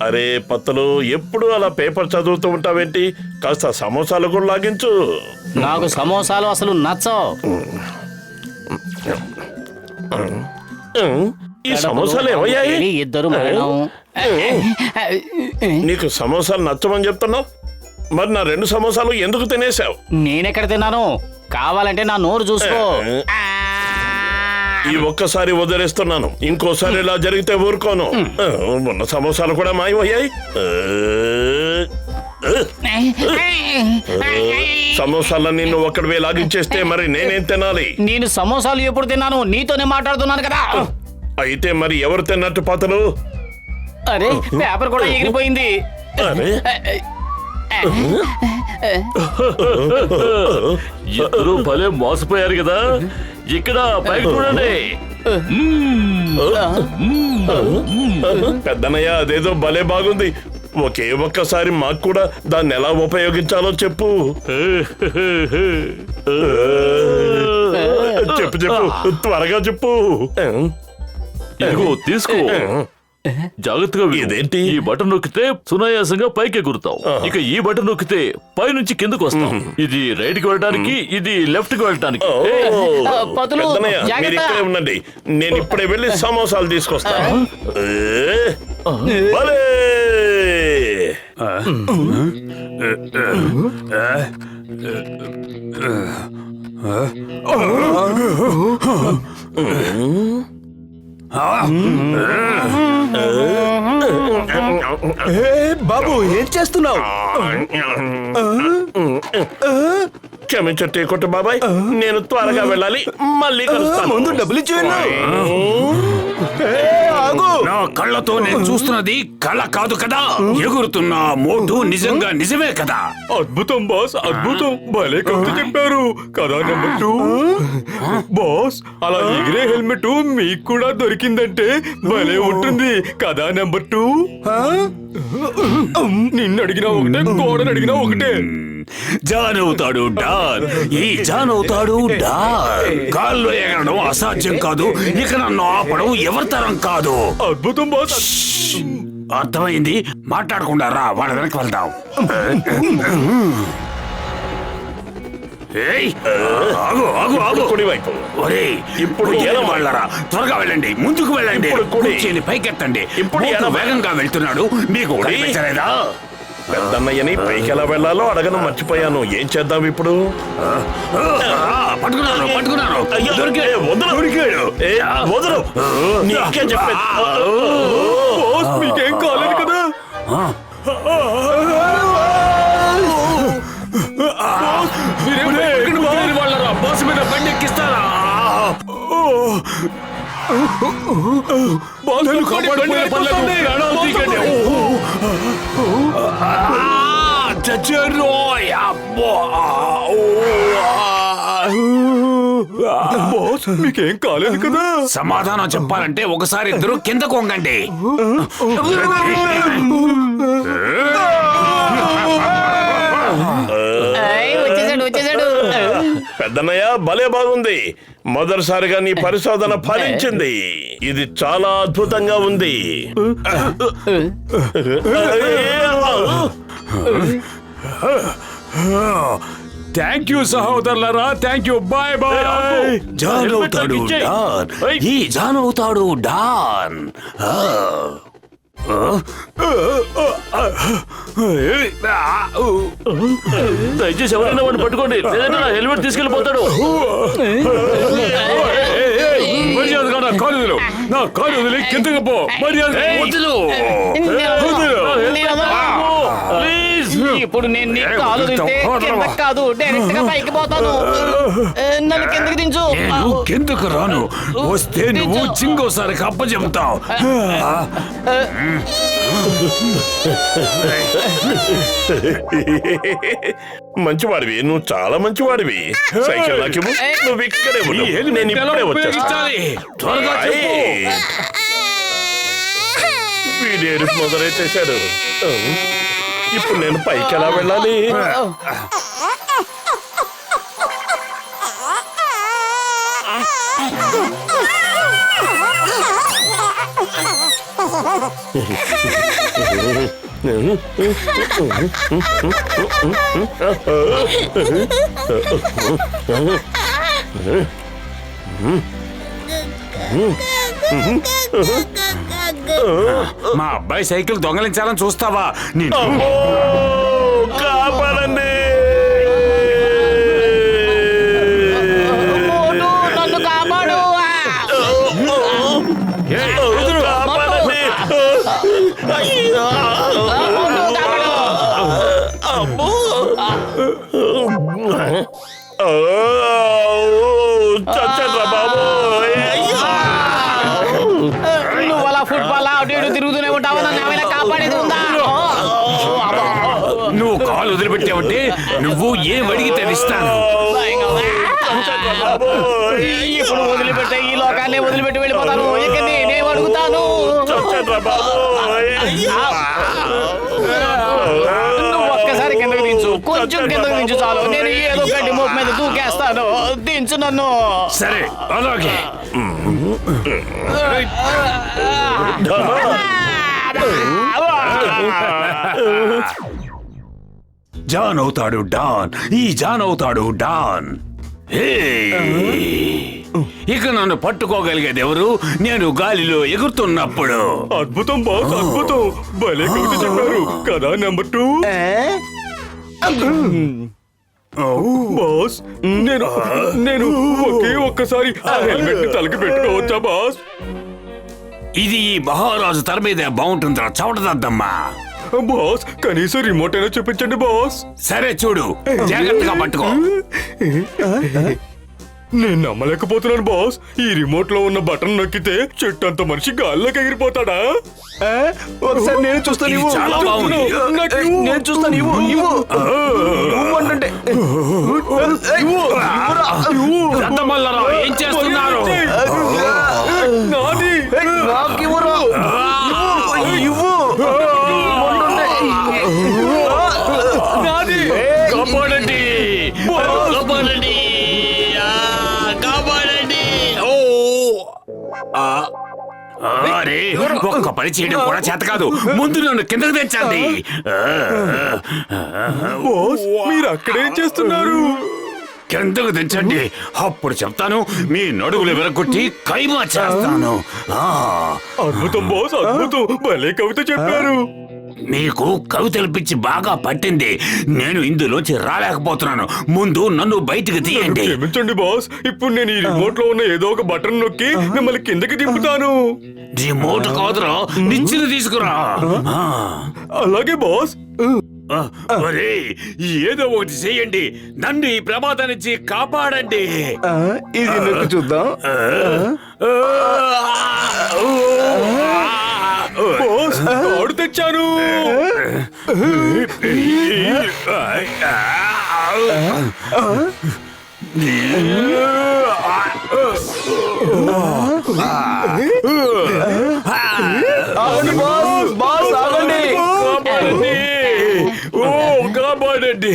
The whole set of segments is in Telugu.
అరే పత్తలు, ఎప్పుడు అలా పేపర్ చదువుతూ ఉంటావేంటి? కాస్త సమోసాలు కూడా లాగించు. నాకు సమోసాలు అసలు నచ్చవు. ఈ సమోసాలు ఏమయ్యాయి? ఇద్దరు మరణం. నీకు సమోసాలు నచ్చమని చెప్తున్నావు, మరి నా 2 సమోసాలు ఎందుకు తినేసావు? నేనెక్కడ తిన్నాను? కావాలంటే నా నోరు చూసుకో. ఈ ఒక్కసారి వదిలేస్తున్నాను, ఇంకోసారి ఇలా జరిగితే ఊరుకోను. ఉన్న సమోసాలు కూడా మాయమయ్యాయి. సమోసాలన్నీ నువ్వు ఒక్కడివే లాగించేస్తే మరి నేనేం తినాలి? నేను సమోసాలు ఎప్పుడు తిన్నాను? నీతోనే మాట్లాడుతున్నాను కదా. అయితే మరి ఎవరు తిన్నట్టు పతలు? అరే పేపర్ కూడా ఎగిరిపోయింది. ఇద్దరు భలే మోసపోయారు కదా. ఇక్కడ పైకి చూడండి. పెద్దనయ్య, అదేదో భలే బాగుంది. ఒకే ఒక్కసారి మాకు కూడా దాన్ని ఎలా ఉపయోగించాలో చెప్పు. చెప్పు చెప్పు, త్వరగా చెప్పు. ఇదిగో తీసుకో, జాగ్రత్తగా. ఇదేంటి? ఈ బటన్ నొక్కితే సునాయాసంగా పైకి ఎగురుతావు. ఇక ఈ బటన్ నొక్కితే పై నుంచి కిందకు వస్తాం. ఇది రైట్ కి వెళ్ళడానికి, ఇది లెఫ్ట్ కి వెళ్ళడానికి. మీరు ఇక్కడే ఉండండి, నేను ఇప్పుడే వెళ్ళి సమోసాలు తీసుకొస్తాను. బాబు, ఏం చేస్తున్నావు? క్షమించట్టే కొట్టు బాబాయ్, నేను త్వరగా వెళ్ళాలి. మళ్ళీ కలుస్తాను. ముందు డబ్బులు ఇచ్చి వెళ్ళు. నా కళ్ళతో నేను చూస్తున్నది కళ కాదు కదా. ఎగురుతున్న మోటు నిజంగా నిజమే కదా. అద్భుతం బాస్, అద్భుతం. భలే కవిత చెప్పారు కదా. నెంబర్ 2 బాస్, అలా ఎగిరే హెల్మెట్ మీకు కూడా దొరికిందంటే భలే ఉంటుంది కదా. నెంబర్ 2 నిన్ను అడిగినా ఒకటే, గోడను అడిగినా ఒకటే. జాన్ అవుతాడు డాన్. ఈ జాన్ అవుతాడు డాన్. కాళ్ళు ఎగరడం అసాధ్యం కాదు. ఇక నన్ను ఆపడం ఎవరి తరం కాదు. అద్భుతం బాస్. అర్థమైంది. మాట్లాడకుండా రా, వాళ్ళ వెనక్కి వెళ్దాం. కుడివైపు. ఇప్పుడు వాళ్ళరా, త్వరగా వెళ్ళండి, ముందుకు వెళ్ళండి. కుర్చీని పైకెత్తండి. ఇప్పుడు వేగంగా వెళ్తున్నాడు, మీకు కనిపించలేదా? పెద్దన్నయ్యని పైకి ఎలా వెళ్ళాలో అడగను మర్చిపోయాను. ఏం చేద్దాం ఇప్పుడు? పట్టుకున్నాను, పట్టుకున్నాను. వదరు, నీకే చెప్పేది. మీకేం కాలేదు కదా? వాళ్ళరా, బాస్ మీద బండి ఎక్కిస్తారా? మీకేం కాలేదు కదా? సమాధానం చెప్పాలంటే ఒకసారి ఇద్దరు కిందకు వంగండి. పెద్దన్నయ్య, భలే బాగుంది. మొదటిసారిగా నీ పరిశోధన ఫలించింది. ఇది చాలా అద్భుతంగా ఉంది. థ్యాంక్ యూ సహోదరులరా, thank you. Bye bye. John అవుతాడు డాన్. ఈ జాన్ అవుతాడు డాన్. దయచేసి ఎవరైనా వాడిని పట్టుకోండి, లేదంటే నా హెల్మెట్ తీసుకెళ్ళిపోతాడు. మర్యాదగా నా కాలు వదిలు. నా కాలు వదిలి కిందకి పో. మర్యాద వదిలు. ఇప్పుడు నేను నీ కాలు కాదు, డైరెక్ట్ గా పైకి పోతాను. నన్ను కిందకి దించు. నేను కిందకు రాను. వస్తే నువ్వు చింగోసారికి అప్పచెబుతావు. మంచివాడివి, నువ్వు చాలా మంచివాడివి. సైకిల్ నాకేమో, నువ్వు ఇక్కడే ఉండు. నేను ఇప్పుడే వచ్చేస్తాను. వీడేరు మొదలెట్టేశాడు. ఇప్పుడు నేను పైకి ఎలా వెళ్ళాలి? మా అబ్బాయి సైకిల్ దొంగలించాలని చూస్తావా నేను అమ్మో! కాపాడండి మోటు, నన్ను కాపాడు. కాపాడండి అయ్యో! మోటు, కాపాడు. అమ్మో! చచ్చట్రా బాబు నువ్వు అలా ఫుట్బాల్ అటు ఇటు తిరుగుతూనే ఉంటావు. నన్ను ఏమైనా కాపాడేది ఉందా? నువ్వు కాలు వదిలిపెట్టావంటే నువ్వు ఏం అడిగితే ఇస్తాను. ఇప్పుడు వదిలిపెట్టే ఈ లోకాన్ని వదిలిపెట్టి వెళ్ళిపోతాను. ఇక నేనే అడుగుతాను. చచ్చట్రా బాబు నువ్వు ఒక్కసారి కిందకు దించు, కొంచెం కిందకు దించు చాలు. నేను ఏదో గడ్డి మోపు మీద దూకేస్తాను. దించు నన్ను. సరే అలాగే. జాన్ అవుతాడు డాన్, ఈ జాన్ అవుతాడు డాన్. హే! ఇక నన్ను పట్టుకోగలిగేది ఎవరు? నేను గాలిలో ఎగురుతున్నప్పుడు. అద్భుతం బాస్, అద్భుతం. భలే కవిత చెప్పారు కదా. నెంబర్ 2 బాస్, నేను ఒక్కసారి ఆ హెల్మెట్ ని తలకి పెట్టుకోవచ్చా బాస్? ఇది ఈ మహారాజు తల మీద బాగుంటుందిరా చవటదద్దమ్మా. బాస్, కనీసం రిమోట్ అయినా చూపించండి బాస్. సరే చూడు, జాగ్రత్తగా పట్టుకో. నేను నమ్మలేకపోతున్నాను బాస్. ఈ రిమోట్ లో ఉన్న బటన్ నొక్కితే చెట్టు అంత మనిషి గాల్లోకి ఎగిరిపోతాడా? ఒకసారి నేను చూస్తాను. ఇది చాలా బాగుంది. నేను చూస్తాను. దద్దమల్లరావు, ఏం చేస్తున్నారు? నాది. నాది. కాపాడండి, కాపాడండి, కాపాడండి. ఓ! అరే, ఒక్క పని చేయడం కూడా చేత కాదు. ముందు నన్ను కిందకు తెచ్చండి. బాస్, మీరు అక్కడేం చేస్తున్నారు? కిందకు తెచ్చండి, అప్పుడు చెప్తాను. మీ నడుగులు విరగొట్టి కైమా చేస్తాను. అద్భుతం బాస్, అద్భుతం. భలే కవిత చెప్పారు. నీకు కవితల పిచ్చి బాగా పట్టింది. నేను ఇందులోంచి రాలేకపోతున్నాను. ముందు నన్ను బయటికి తీయండి. క్షమించండి బాస్. ఇప్పుడు నేను ఈ రిమోట్ లో ఉన్న ఏదో ఒక బటన్ నొక్కి మిమ్మల్ని కిందకి దింపుతాను. రిమోట్ కాదురా, నిచ్చిన తీసుకురా. అలాగే బాస్. ఒరేయ్, ఏదో ఒకటి చేయండి. నన్ను ఈ ప్రమాదం నుంచి కాపాడండి. ఇది నొక్కి చూద్దాం. బాస్, తాడు తెచ్చాను. కాపాడండి.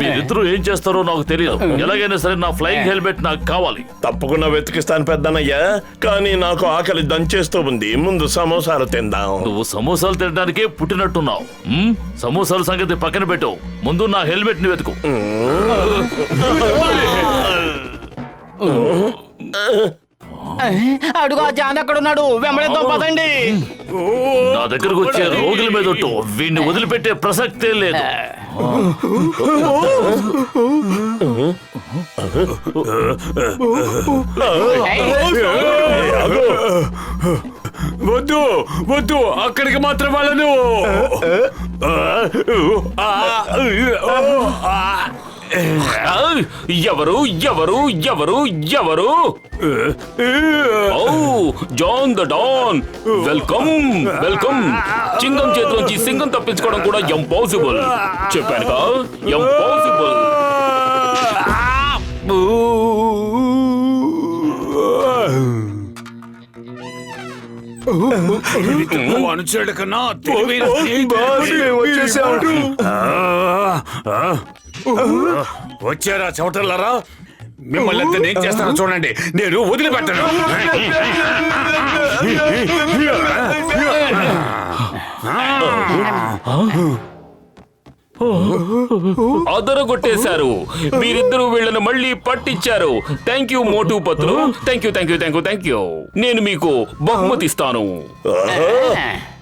మీరిద్దరూ ఏం చేస్తారో నాకు తెలియదు. ఎలాగైనా సరే నా ఫ్లయింగ్ హెల్మెట్ నాకు కావాలి. తప్పకుండా వెతికిస్తాను పెద్దనయ్యా, కానీ నాకు ఆకలి దంచేస్తూ ఉంది. ముందు సమోసాలు తిందాం. నువ్వు సమోసాలు తినడానికే పుట్టినట్టున్నావు. సమోసాల సంగతి పక్కన పెట్టు, ముందు నా హెల్మెట్ ని వెతుకు. అడుగు, ఆ జాన్ ఎక్కడున్నాడు? వెంబడిద్దాం పదండి. నా దగ్గరకు వచ్చే రోగుల మీద ఒట్టు. వీడిని వదిలిపెట్టే ప్రసక్తే లేదు. వద్దు వద్దు, అక్కడికి మాత్రం వాళ్ళను. ఎవరు ఎవరు ఎవరు ఎవరు? Oh, John the don, welcome welcome. చింగం చేతిలోంచి సింగం తప్పించుకోవడం కూడా ఇంపాసిబుల్. చెప్పానుగా, ఇంపాసిబుల్. అనుచరుడు కన్నా తెలివైన వచ్చారా చవటల్లరా? మిమ్మల్ని అంతా నేను చేస్తాను చూడండి, నేను వదిలిపెట్టను. అదరగొట్టేశారు. మీరిద్దరూ వీళ్ళని మళ్ళీ పట్టించారు. Thank you Motu Patlu. Thank you thank you thank you thank you. నేను మీకు బహుమతి ఇస్తాను.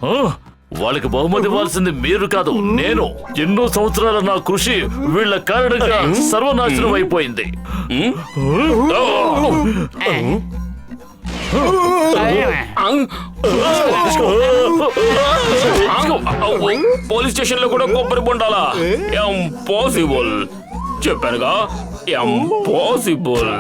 ఆ, వాళ్ళకి బహుమతి ఇవ్వాల్సింది మీరు కాదు, నేను. ఎన్నో సంవత్సరాల నా కృషి వీళ్ళ కారణంగా సర్వనాశనం అయిపోయింది. పోలీస్ స్టేషన్ లో కూడా కొబ్బరి బొండాలా? ఇంపాసిబుల్ చెప్పానుగా, ఇంపాసిబుల్.